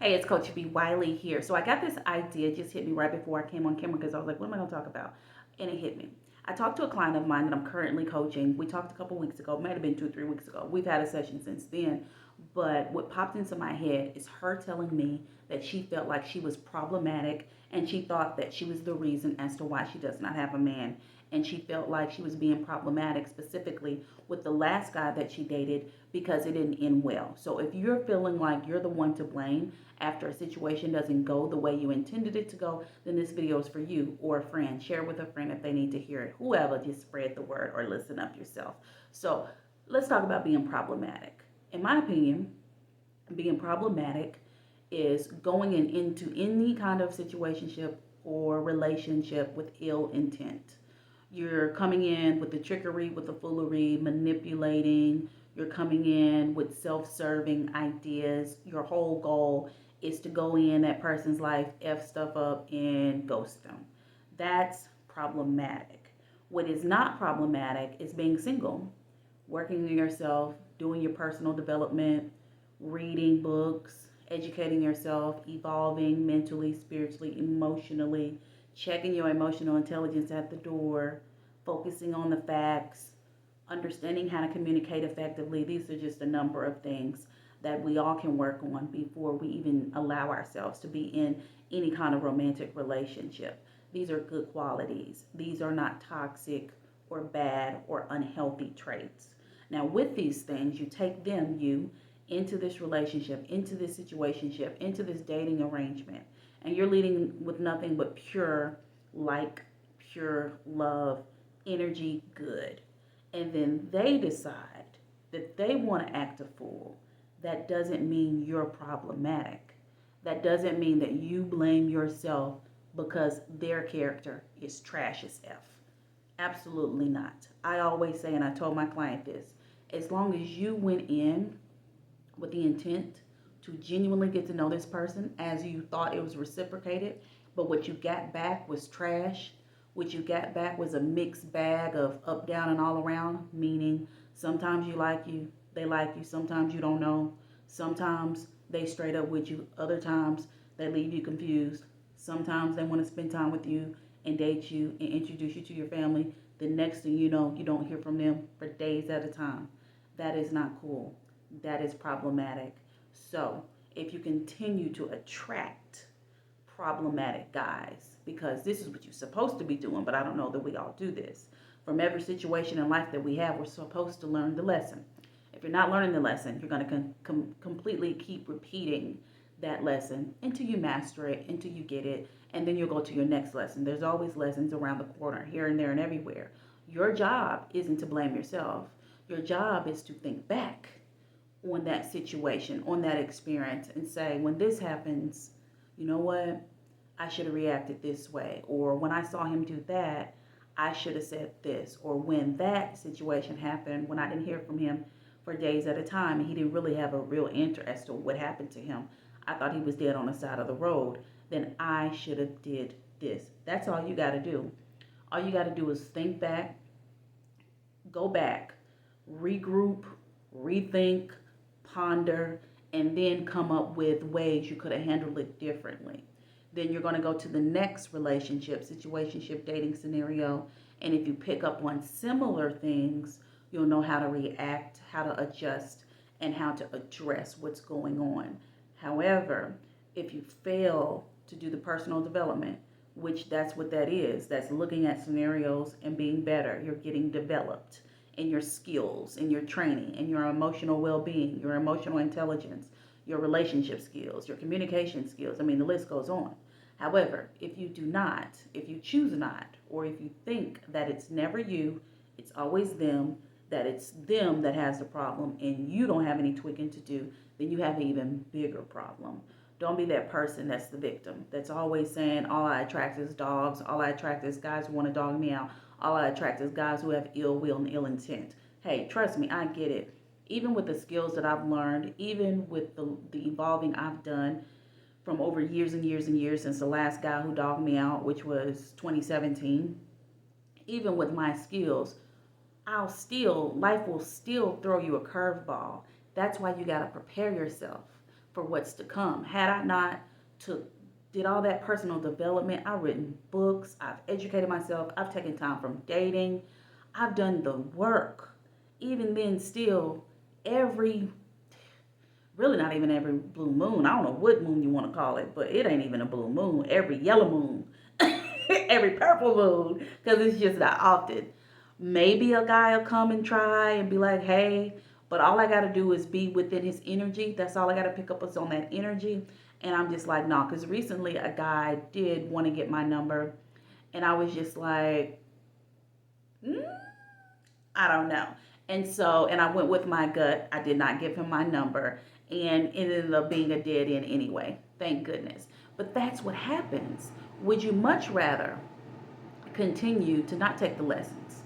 Hey, it's Coach B. Wiley here. So I got this idea, it just hit me right before I came on camera because I was like, what am I going to talk about? And it hit me. I talked to a client of mine that I'm currently coaching. We talked a couple weeks ago, might have been 2 or 3 weeks ago. We've had a session since then. But what popped into my head is her telling me that she felt like she was problematic and she thought that she was the reason as to why she does not have a man. And she felt like she was being problematic specifically with the last guy that she dated because it didn't end well. So if you're feeling like you're the one to blame after a situation doesn't go the way you intended it to go, then this video is for you or a friend. Share with a friend if they need to hear it. Whoever, just spread the word or listen up yourself. So let's talk about being problematic. In my opinion, being problematic is going into any kind of situationship or relationship with ill intent. You're coming in with the trickery, with the foolery, manipulating. You're coming in with self serving ideas. Your whole goal is to go in that person's life, F stuff up, and ghost them. That's problematic. What is not problematic is being single, working on yourself, doing your personal development, reading books, educating yourself, evolving mentally, spiritually, emotionally, checking your emotional intelligence at the door, focusing on the facts, understanding how to communicate effectively. These are just a number of things that we all can work on before we even allow ourselves to be in any kind of romantic relationship. These are good qualities. These are not toxic or bad or unhealthy traits. Now, with these things, you take them, into this relationship, into this situationship, into this dating arrangement, and you're leading with nothing but pure, like, pure love, energy, good. And then they decide that they want to act a fool. That doesn't mean you're problematic. That doesn't mean that you blame yourself because their character is trash as F. Absolutely not. I always say, and I told my client this, as long as you went in with the intent to genuinely get to know this person as you thought it was reciprocated, but what you got back was trash. What you got back was a mixed bag of up, down, and all around, meaning sometimes they like you, sometimes you don't know, sometimes they straight up with you, other times they leave you confused, sometimes they want to spend time with you and date you and introduce you to your family. The next thing you know, you don't hear from them for days at a time. That is not cool. That is problematic. So, if you continue to attract problematic guys, because this is what you're supposed to be doing, but I don't know that we all do this. From every situation in life that we have, we're supposed to learn the lesson. If you're not learning the lesson, you're going to completely keep repeating that lesson until you master it, until you get it, and then you'll go to your next lesson. There's always lessons around the corner, here and there and everywhere. Your job isn't to blame yourself. Your job is to think back on that situation, on that experience, and say, when this happens, you know what? I should have reacted this way. Or when I saw him do that, I should have said this. Or when that situation happened, when I didn't hear from him for days at a time and he didn't really have a real answer as to what happened to him, I thought he was dead on the side of the road, then I should have did this. That's all you got to do. All you got to do is think back, go back, regroup, rethink, ponder, and then come up with ways you could have handled it differently. Then you're going to go to the next relationship, situationship, dating scenario. And if you pick up on similar things, you'll know how to react, how to adjust, and how to address what's going on. However, if you fail to do the personal development, which that's what that is, that's looking at scenarios and being better, you're getting developed in your skills, in your training, in your emotional well being, your emotional intelligence, your relationship skills, your communication skills. I mean, the list goes on. However, if you do not, if you choose not, or if you think that it's never you, it's always them, that it's them that has the problem and you don't have any tweaking to do, then you have an even bigger problem. Don't be that person that's the victim, that's always saying, all I attract is dogs, all I attract is guys who want to dog me out, all I attract is guys who have ill will and ill intent. Hey, trust me, I get it. Even with the skills that I've learned, even with the evolving I've done from over years and years and years since the last guy who dogged me out, which was 2017, even with my skills, life will still throw you a curveball. That's why you got to prepare yourself for what's to come. Had I not took did all that personal development, I've written books, I've educated myself, I've taken time from dating, I've done the work. Even then, still, every really not even every blue moon. I don't know what moon you want to call it, but it ain't even a blue moon. Every yellow moon, every purple moon, because it's just not often. Maybe a guy will come and try and be like, hey, but all I got to do is be within his energy. That's all I got to pick up is on that energy. And I'm just like, no, because recently a guy did want to get my number, and I was just like, mm, I don't know. And so, and I went with my gut. I did not give him my number, and it ended up being a dead end anyway. Thank goodness. But that's what happens. Would you much rather continue to not take the lessons,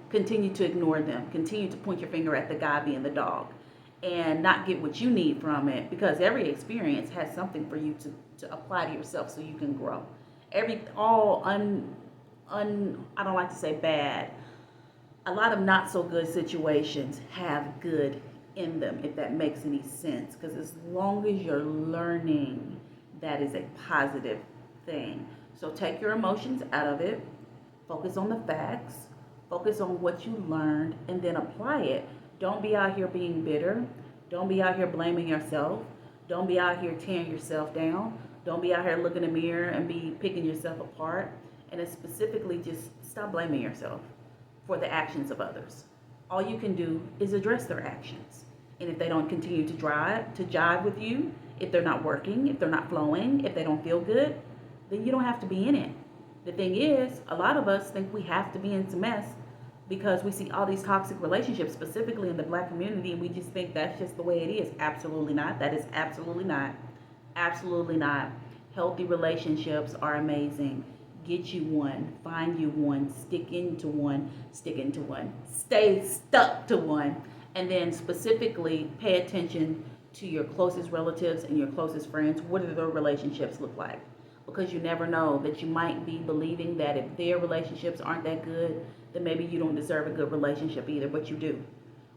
continue to ignore them, continue to point your finger at the guy being the dog, and not get what you need from it? Because every experience has something for you to apply to yourself so you can grow. Every all I don't like to say bad, a lot of not so good situations have good in them, if that makes any sense. Because as long as you're learning, that is a positive thing. So take your emotions out of it, focus on the facts, focus on what you learned, and then apply it. Don't be out here being bitter. Don't be out here blaming yourself. Don't be out here tearing yourself down. Don't be out here looking in the mirror and be picking yourself apart. And it's specifically just stop blaming yourself for the actions of others. All you can do is address their actions. And if they don't continue to jive with you, if they're not working, if they're not flowing, if they don't feel good, then you don't have to be in it. The thing is, a lot of us think we have to be in some mess because we see all these toxic relationships, specifically in the Black community, and we just think that's just the way it is. Absolutely not. That is absolutely not. Absolutely not. Healthy relationships are amazing. Get you one, find you one, stick into one, stay stuck to one, and then specifically pay attention to your closest relatives and your closest friends. What do their relationships look like? Because you never know, that you might be believing that if their relationships aren't that good, then maybe you don't deserve a good relationship either, but you do.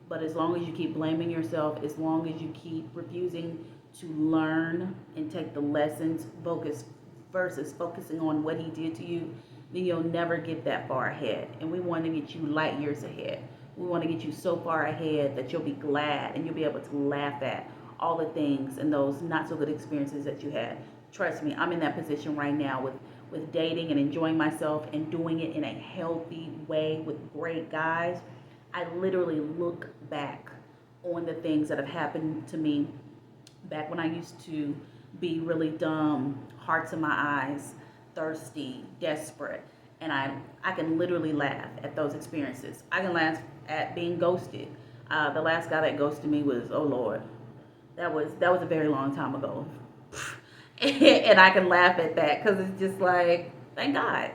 But as long as you keep blaming yourself, as long as you keep refusing to learn and take the lessons, focus versus focusing on what he did to you, then you'll never get that far ahead. And we want to get you light years ahead. We want to get you so far ahead that you'll be glad and you'll be able to laugh at all the things and those not so good experiences that you had. Trust me, I'm in that position right now with dating and enjoying myself and doing it in a healthy way with great guys. I literally look back on the things that have happened to me back when I used to be really dumb, hearts in my eyes, thirsty, desperate. And I can literally laugh at those experiences. I can laugh at being ghosted. The last guy that ghosted me was, oh Lord, that was a very long time ago. And I can laugh at that because it's just like, thank God.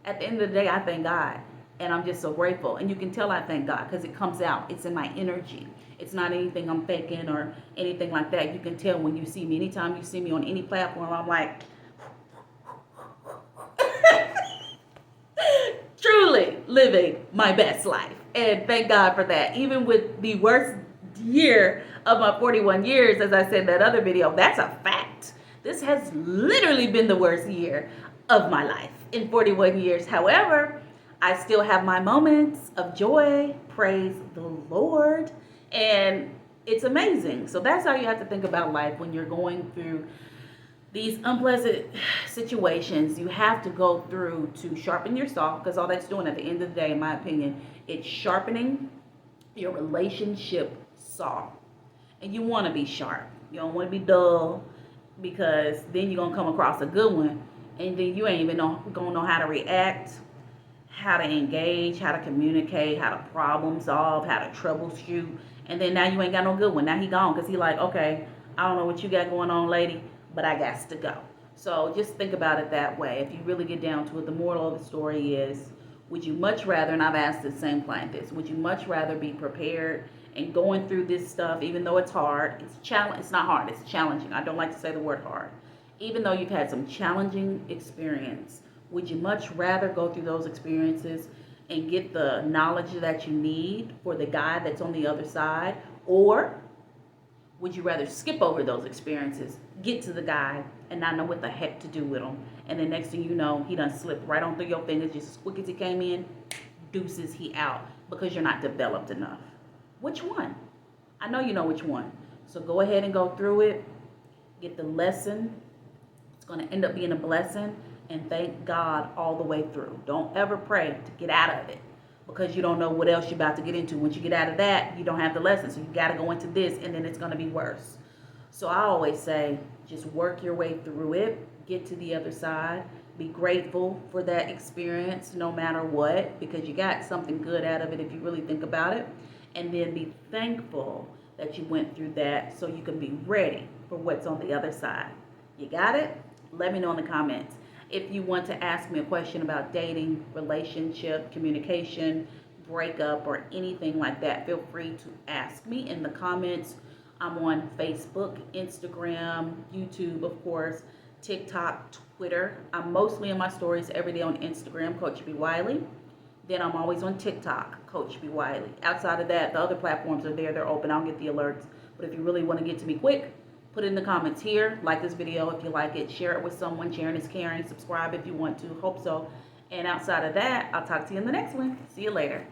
At the end of the day, I thank God. And I'm just so grateful. And you can tell I thank God because it comes out. It's in my energy. It's not anything I'm faking or anything like that. You can tell when you see me. Anytime you see me on any platform, I'm like, truly living my best life. And thank God for that. Even with the worst year of my 41 years, as I said in that other video, that's a fact. This has literally been the worst year of my life in 41 years. However, I still have my moments of joy. Praise the Lord. And it's amazing. So that's how you have to think about life when you're going through these unpleasant situations. You have to go through to sharpen your saw, because all that's doing at the end of the day, in my opinion, it's sharpening your relationship saw. And you want to be sharp. You don't want to be dull, because then you're going to come across a good one and then you ain't even going to know how to react, how to engage, how to communicate, how to problem solve, how to troubleshoot. And then now you ain't got no good one. Now he gone because he like, okay, I don't know what you got going on, lady, but I got to go. So just think about it that way. If you really get down to it, the moral of the story is, would you much rather, and I've asked the same client this, would you much rather be prepared and going through this stuff, even though it's hard, it's not hard, it's challenging. I don't like to say the word hard. Even though you've had some challenging experience, would you much rather go through those experiences and get the knowledge that you need for the guy that's on the other side? Or Would you rather skip over those experiences, get to the guy, and not know what the heck to do with him? And then next thing you know, he done slipped right on through your fingers just as quick as he came in, deuces, he out because you're not developed enough. Which one? I know you know which one. So go ahead and go through it, get the lesson. It's going to end up being a blessing, and thank God all the way through. Don't ever pray to get out of it because you don't know what else you're about to get into. Once you get out of that, you don't have the lesson. So you got to go into this, and then it's going to be worse. So I always say, just work your way through it, get to the other side, be grateful for that experience no matter what, because you got something good out of it if you really think about it. And then be thankful that you went through that so you can be ready for what's on the other side. You got it? Let me know in the comments. If you want to ask me a question about dating, relationship, communication, breakup, or anything like that, feel free to ask me in the comments. I'm on Facebook, Instagram, YouTube, of course, TikTok, Twitter. I'm mostly in my stories every day on Instagram, Coach B. Wiley. Then I'm always on TikTok, Coach B. Wiley. Outside of that, the other platforms are there. They're open. I'll get the alerts. But if you really want to get to me quick, put it in the comments here. Like this video if you like it. Share it with someone. Sharing is caring. Subscribe if you want to. Hope so. And outside of that, I'll talk to you in the next one. See you later.